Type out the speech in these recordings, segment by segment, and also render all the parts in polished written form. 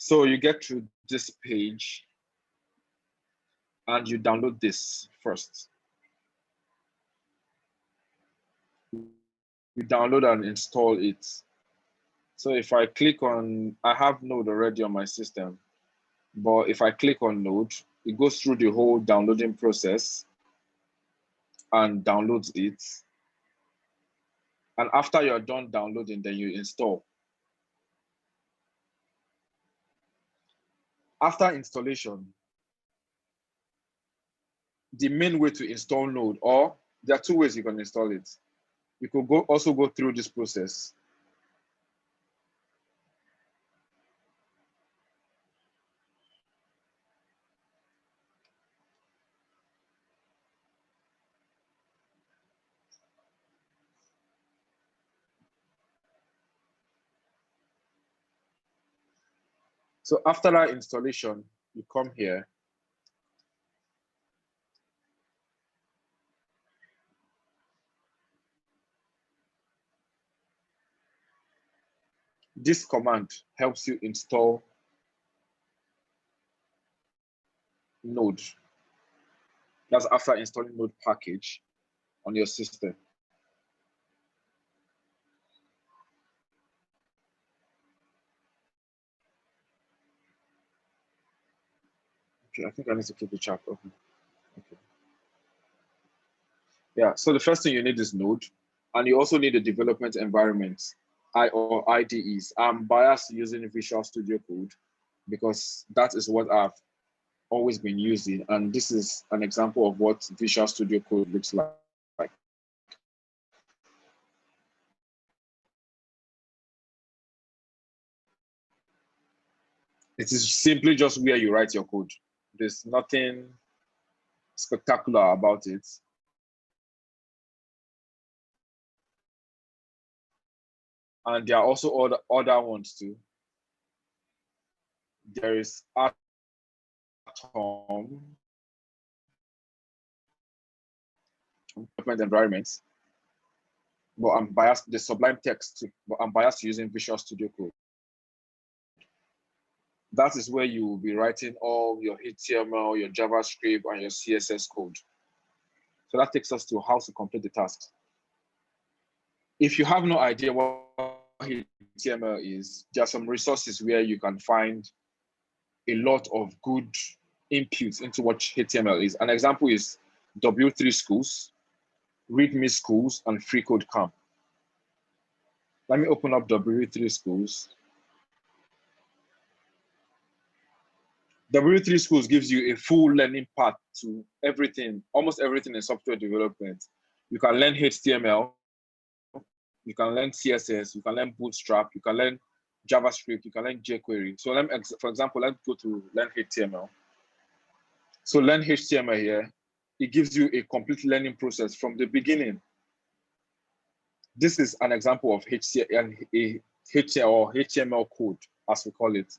So you get to this page and you download this first. You download and install it. So if I click on, I have Node already on my system, but if I click on Node, it goes through the whole downloading process and downloads it. And after you're done downloading, then you install. After installation, the main way to install Node, or there are two ways you can install it. You could also go through this process. So after that installation, you come here. This command helps you install Node. That's after installing Node package on your system. Okay, I think I need to keep the chat open. Okay. Yeah, so the first thing you need is Node, and you also need a development environment, or IDEs. I'm biased using Visual Studio Code because that is what I've always been using, and this is an example of what Visual Studio Code looks like. It is simply just where you write your code. There's nothing spectacular about it. And there are also other ones too. There is Atom, development environments, but I'm biased, the Sublime Text too, but I'm biased using Visual Studio Code. That is where you will be writing all your HTML, your JavaScript, and your CSS code. So that takes us to how to complete the task. If you have no idea what HTML is, there are some resources where you can find a lot of good inputs into what HTML is. An example is W3 Schools, README Schools, and Free Code Camp. Let me open up W3 Schools. W3 Schools gives you a full learning path to everything, almost everything in software development. You can learn HTML, you can learn CSS, you can learn Bootstrap, you can learn JavaScript, you can learn jQuery. So for example, let's go to learn HTML. So learn HTML here. It gives you a complete learning process from the beginning. This is an example of HTML code, as we call it.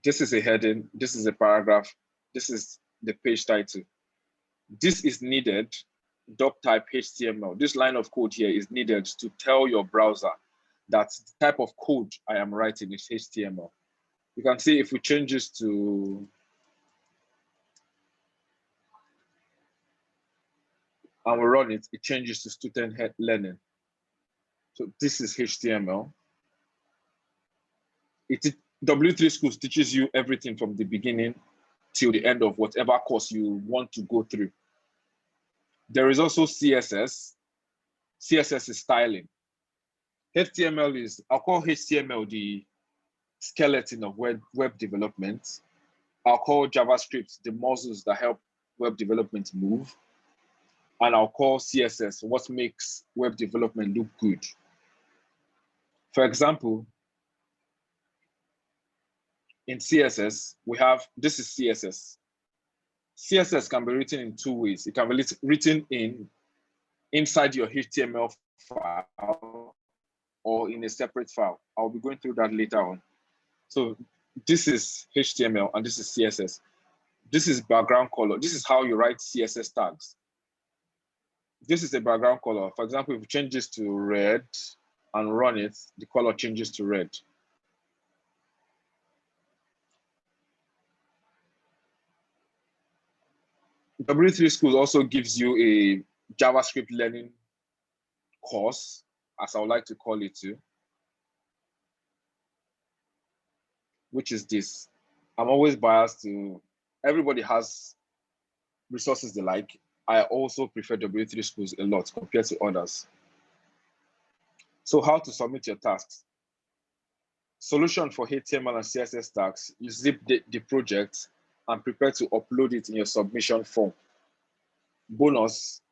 This is a heading, this is a paragraph, this is the page title. This is needed, doc type HTML. This line of code here is needed to tell your browser that the type of code I am writing is HTML. You can see if we change this to, and we run it, it changes to student learning. So this is HTML. W3 Schools teaches you everything from the beginning till the end of whatever course you want to go through. There is also CSS. CSS is styling. HTML is, I'll call HTML the skeleton of web development. I'll call JavaScript the muscles that help web development move. And I'll call CSS what makes web development look good. For example, in CSS, we have, this is CSS. CSS can be written in two ways. It can be written inside your HTML file or in a separate file. I'll be going through that later on. So this is HTML and this is CSS. This is background color. This is how you write CSS tags. This is a background color. For example, if we change this to red and run it, the color changes to red. W3 Schools also gives you a JavaScript learning course, as I would like to call it too, which is this. I'm always biased to, everybody has resources they like. I also prefer W3 Schools a lot compared to others. So how to submit your tasks? Solution for HTML and CSS tags, you zip the project and prepare to upload it in your submission form. Bonus,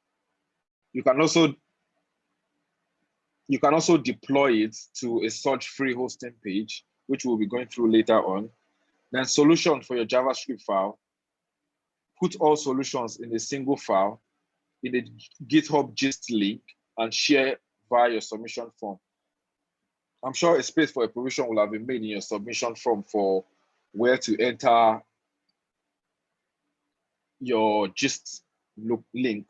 you can also deploy it to a search free hosting page, which we'll be going through later on. Then solution for your JavaScript file, put all solutions in a single file in a GitHub gist link and share via your submission form. I'm sure a space for a provision will have been made in your submission form for where to enter your gist link.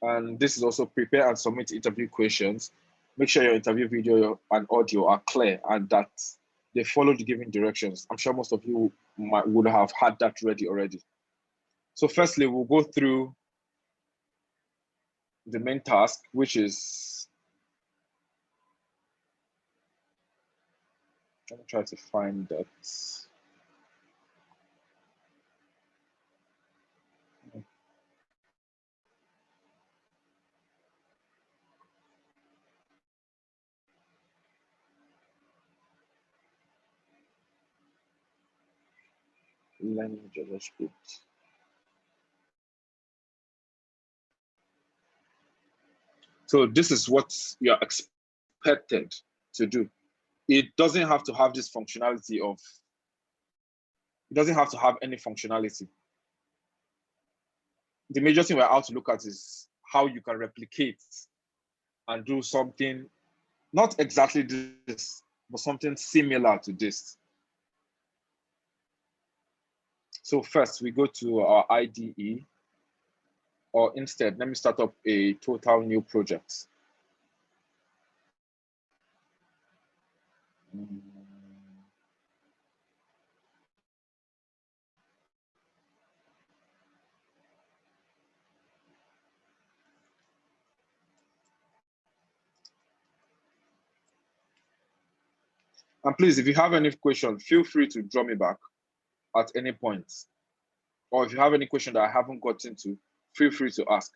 And this is also prepare and submit interview questions. Make sure your interview video and audio are clear and that they follow the given directions. I'm sure most of you would have had that ready already. So firstly, we'll go through the main task, which is, let me try to find that. Learning JavaScript. So this is what you're expected to do. It doesn't have to have this functionality of, it doesn't have to have any functionality. The major thing we're out to look at is how you can replicate and do something, not exactly this, but something similar to this. So first we go to our IDE, or instead, let me start up a total new project. And please, if you have any question, feel free to draw me back at any point. Or if you have any question that I haven't gotten to, feel free to ask.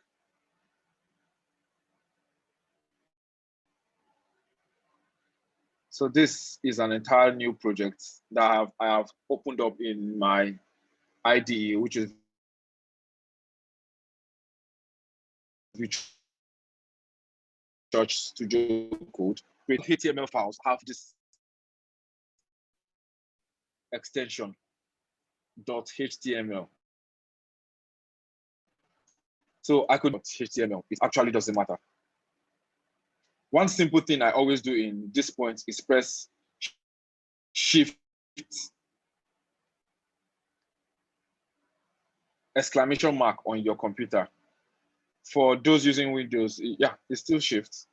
So this is an entire new project that I have opened up in my IDE, which is Church Studio Code. With HTML files have this extension .html. So I could HTML. It actually doesn't matter. One simple thing I always do in this point is press Shift exclamation mark on your computer. For those using Windows, yeah, it's still Shift.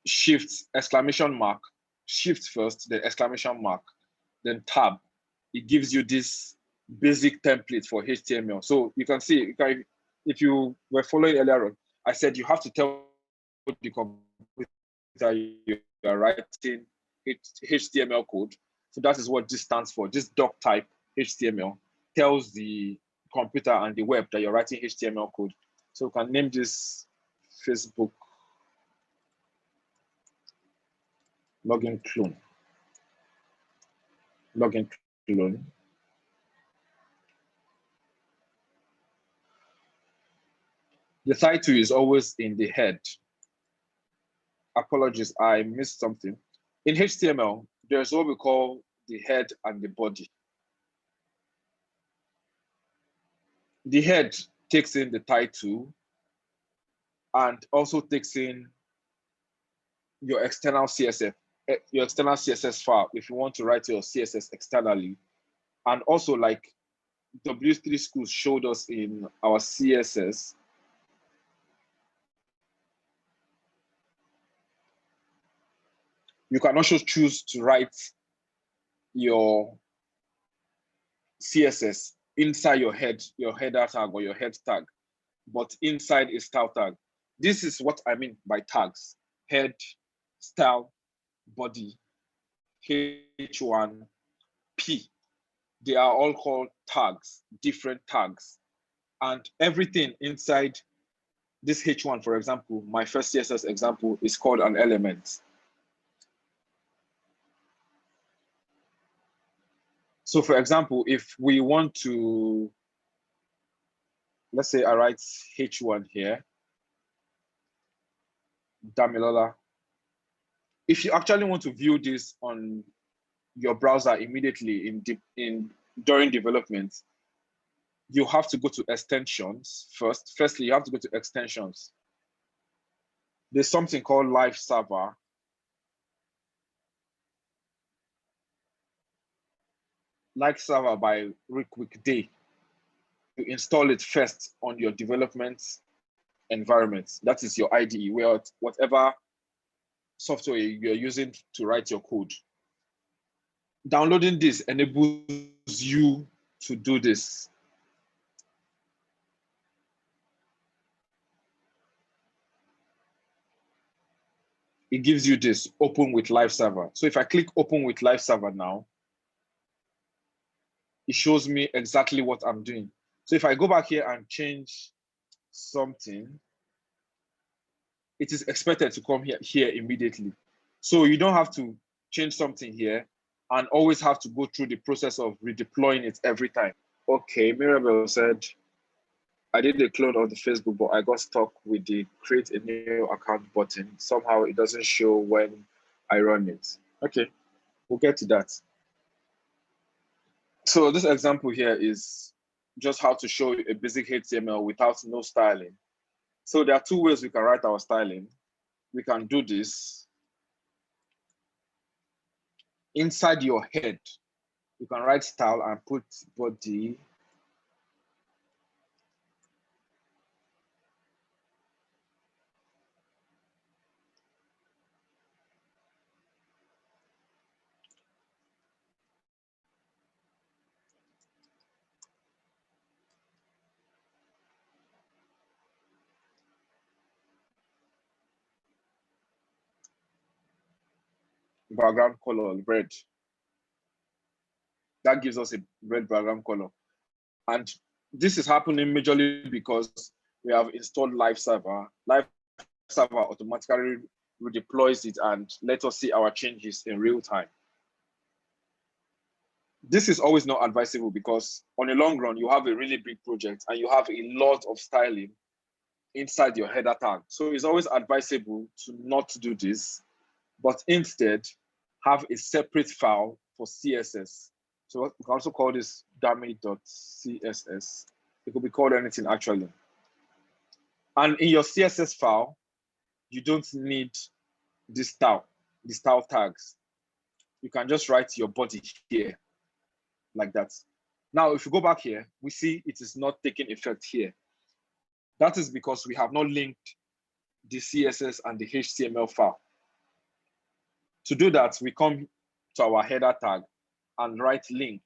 Shift exclamation mark, Shift first, then exclamation mark, then Tab. It gives you this basic template for HTML. So you can see, if you were following earlier on, I said you have to tell the computer you are writing HTML code. So that is what this stands for. This doc type HTML tells the computer and the web that you're writing HTML code. So we can name this Facebook login clone. Login clone. The title is always in the head. Apologies, I missed something. In HTML, there's what we call the head and the body. The head takes in the title and also takes in your external CSS file if you want to write your CSS externally. And also, like W3 Schools showed us in our CSS, You can also choose to write your CSS inside your header tag or your head tag, but inside a style tag. This is what I mean by tags: head, style, body, H1, P. They are all called tags, different tags. And everything inside this H1, for example, my first CSS example, is called an element. So for example, if we want to, let's say I write H1 here, Damilola. If you actually want to view this on your browser immediately during development, you have to go to extensions first. Firstly, you have to go to extensions. There's something called Live Server. Live Server by Rick Day. You install it first on your development environment. That is your IDE, where whatever software you're using to write your code. Downloading this enables you to do this. It gives you this, open with Live Server. So if I click open with Live Server now, it shows me exactly what I'm doing. So if I go back here and change something, it is expected to come here immediately. So you don't have to change something here and always have to go through the process of redeploying it every time. Okay, Mirabel said, I did a clone of the Facebook, but I got stuck with the create a new account button. Somehow it doesn't show when I run it. Okay, we'll get to that. So this example here is just how to show a basic HTML without no styling. So there are two ways we can write our styling. We can do this inside your head. You can write style and put body. Background color, red. That gives us a red background color. And this is happening majorly because we have installed Live Server. Live Server automatically redeploys it and let us see our changes in real time. This is always not advisable because on a long run, you have a really big project and you have a lot of styling inside your header tag. So it's always advisable to not do this, but instead have a separate file for CSS. So we can also call this dummy.css. It could be called anything actually. And in your CSS file, you don't need the style tags. You can just write your body here like that. Now, if you go back here, we see it is not taking effect here. That is because we have not linked the CSS and the HTML file. To do that, we come to our header tag and write link.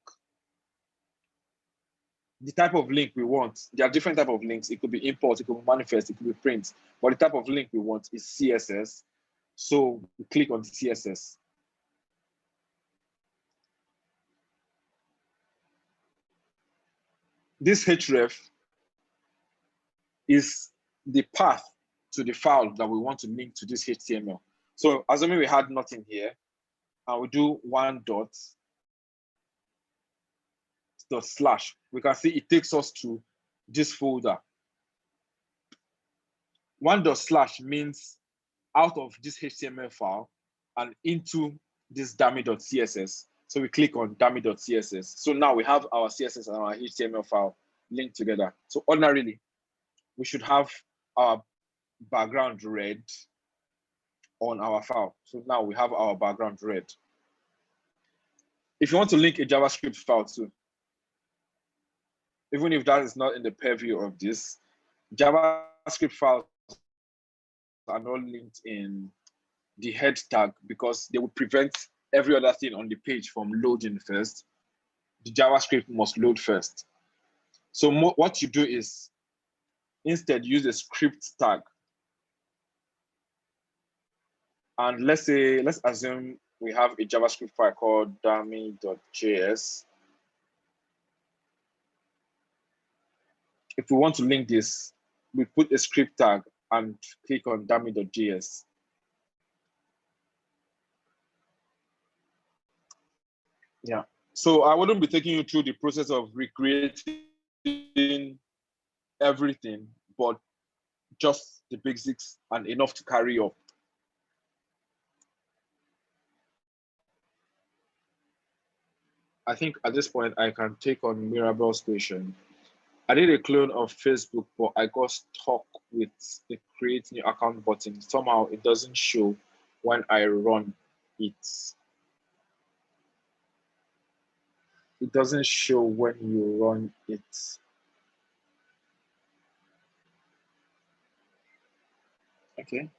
The type of link we want, there are different types of links. It could be import, it could be manifest, it could be print, but the type of link we want is CSS. So we click on CSS. This href is the path to the file that we want to link to this HTML. So assuming we had nothing here, and we do one dot slash, we can see it takes us to this folder. One dot slash means out of this HTML file and into this dummy.css. So we click on dummy.css. So now we have our CSS and our HTML file linked together. So ordinarily, we should have our background red on our file. So now we have our background red. If you want to link a JavaScript file too, even if that is not in the purview of this, JavaScript files are not linked in the head tag because they will prevent every other thing on the page from loading first. The JavaScript must load first. So what you do is instead use a script tag. And let's assume we have a JavaScript file called dummy.js. If we want to link this, we put a script tag and click on dummy.js. Yeah. So I wouldn't be taking you through the process of recreating everything, but just the basics and enough to carry up. I think at this point I can take on Mirabel's question. I did a clone of Facebook, but I got stuck with the create new account button. Somehow it doesn't show when I run it. It doesn't show when you run it. Okay.